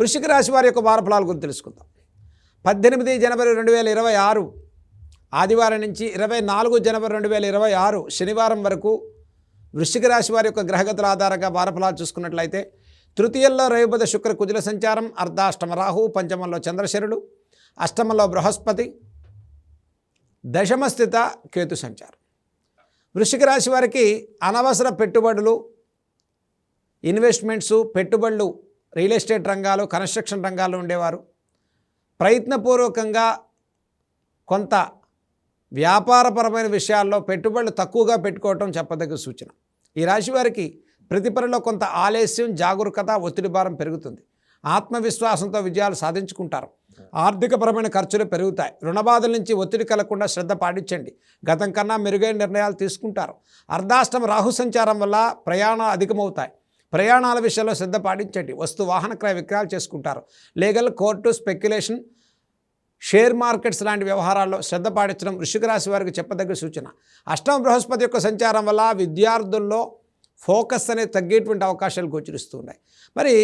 వృశ్చిక రాశి వారి యొక్క వార ఫలాల గురించి తెలుసుకుందాం. 18 జనవరి 2026 ఆదివారం నుంచి 24 జనవరి 2026 శనివారం వరకు వృశ్చిక రాశి వారి యొక్క గ్రహగతుల ఆధారంగా వార ఫలాలు చూసుకున్నట్లయితే తృతీయంలో రవిబుధ శుక్ర కుజుల సంచారం, అర్ధాష్టమ రాహు, పంచమంలో చంద్రశరుడు, అష్టమంలో బృహస్పతి, దశమ స్థిత కేతు సంచారం. వృశ్చిక రాశి వారికి అనవసర పెట్టుబడులు, ఇన్వెస్ట్మెంట్స్, పెట్టుబడులు రియల్ ఎస్టేట్ రంగాలు, కన్స్ట్రక్షన్ రంగాల్లో ఉండేవారు ప్రయత్నపూర్వకంగా కొంత వ్యాపారపరమైన విషయాల్లో పెట్టుబడులు తక్కువగా పెట్టుకోవటం చెప్పదగ్గ సూచన. ఈ రాశి వారికి ప్రతి పనిలో కొంత ఆలస్యం, జాగరూకత, ఒత్తిడి భారం పెరుగుతుంది. ఆత్మవిశ్వాసంతో విజయాలు సాధించుకుంటారు. ఆర్థికపరమైన ఖర్చులు పెరుగుతాయి. రుణబాధల నుంచి ఒత్తిడి కలగకుండా శ్రద్ధ పాటించండి. గతం కన్నా మెరుగైన నిర్ణయాలు తీసుకుంటారు. అర్ధాష్టమ రాహు సంచారం వల్ల ప్రయాణాలు అధికమవుతాయి. ప్రయాణాల విషయంలో శ్రద్ధ పాటించండి. వస్తు వాహన క్రయ విక్రయాలు చేసుకుంటారు. Legal, court, speculation, share markets లాంటి వ్యవహారాల్లో శ్రద్ధ పాటించడం వృశ్చిక రాశి వారికి చెప్పదగ్గ సూచన. అష్టమ బృహస్పతి యొక్క సంచారం వల్ల విద్యార్థుల్లో ఫోకస్ అనేది తగ్గేటువంటి అవకాశాలు గోచరిస్తున్నాయి. మరి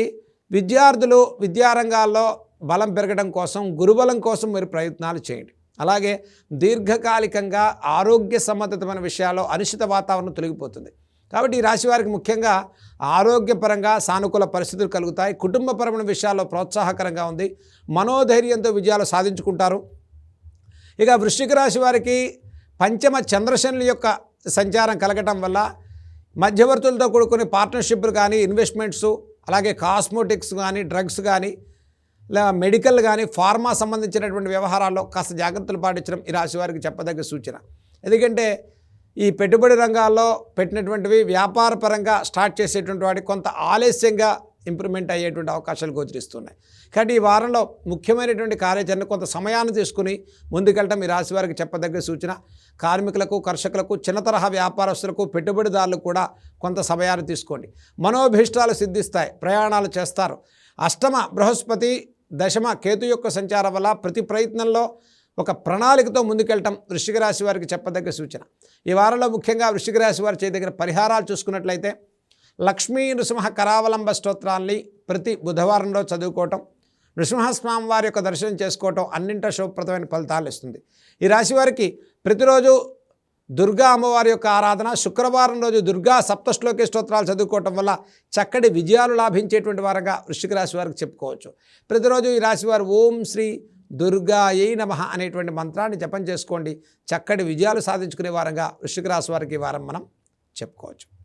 విద్యార్థులు విద్యారంగాల్లో బలం పెరగడం కోసం, గురుబలం కోసం మీరు ప్రయత్నాలు చేయండి. అలాగే దీర్ఘకాలికంగా ఆరోగ్య సంబంధితమైన విషయాల్లో అనిశ్చిత వాతావరణం తొలగిపోతుంది. కాబట్టి ఈ రాశి వారికి ముఖ్యంగా ఆరోగ్యపరంగా సానుకూల పరిస్థితులు కలుగుతాయి. కుటుంబపరమైన విషయాల్లో ప్రోత్సాహకరంగా ఉంది. మనోధైర్యంతో విజయాలు సాధించుకుంటారు. ఇక వృశ్చిక రాశి వారికి పంచమ చంద్రశనుల యొక్క సంచారం కలగటం వల్ల మధ్యవర్తులతో కూడుకునే పార్ట్నర్షిప్లు కానీ, ఇన్వెస్ట్మెంట్స్, అలాగే కాస్మోటిక్స్ కానీ, డ్రగ్స్ కానీ, మెడికల్ కానీ, ఫార్మా సంబంధించినటువంటి వ్యవహారాల్లో కాస్త జాగ్రత్తలు పాటించడం ఈ రాశి వారికి చెప్పదగ్గ సూచన. ఎందుకంటే ఈ పెట్టుబడి రంగాల్లో పెట్టినటువంటివి వ్యాపారపరంగా స్టార్ట్ చేసేటువంటి వాటికి కొంత ఆలస్యంగా ఇంప్రూవ్మెంట్ అయ్యేటువంటి అవకాశాలు గోచరిస్తున్నాయి. కాబట్టి ఈ వారంలో ముఖ్యమైనటువంటి కార్యాచరణ కొంత సమయాన్ని తీసుకుని ముందుకెళ్ళటం ఈ రాశి వారికి చెప్పదగ్గ సూచన. కార్మికులకు, కర్షకులకు, చిన్న తరహా వ్యాపారస్తులకు, పెట్టుబడిదారులకు కూడా కొంత సమయాన్ని తీసుకోండి. మనోభీష్టాలు సిద్ధిస్తాయి. ప్రయాణాలు చేస్తారు. అష్టమ బృహస్పతి, దశమ కేతు యొక్క సంచారం వల్ల ప్రతి ప్రయత్నంలో ఒక ప్రణాళికతో ముందుకెళ్ళటం వృశ్చిక రాశి వారికి చెప్పదగ్గ సూచన. ఈ వారంలో ముఖ్యంగా వృశ్చిక రాశి వారి చేయదగిన పరిహారాలు చూసుకున్నట్లయితే లక్ష్మీ నృసింహ కరావలంబ స్తోత్రాన్ని ప్రతి బుధవారంలో చదువుకోవటం, నృసింహస్వామి వారి యొక్క దర్శనం చేసుకోవటం అన్నింటా శుభప్రదమైన ఫలితాలు ఇస్తుంది. ఈ రాశి వారికి ప్రతిరోజు దుర్గా అమ్మవారి యొక్క ఆరాధన, శుక్రవారం రోజు దుర్గా సప్తశ్లోకి స్తోత్రాలు చదువుకోవటం వల్ల చక్కటి విజయాలు లాభించేటువంటి వారంగా వృశ్చిక రాశి వారికి చెప్పుకోవచ్చు. ప్రతిరోజు ఈ రాశి వారు ఓం శ్రీ దుర్గాయై నమః అనేటువంటి మంత్రాన్ని జపం చేసుకోండి. చక్కటి విజయాలు సాధించుకునే వారంగా వృశ్చిక రాశి వారికి ఈ వారం మనం చెప్పుకోవచ్చు.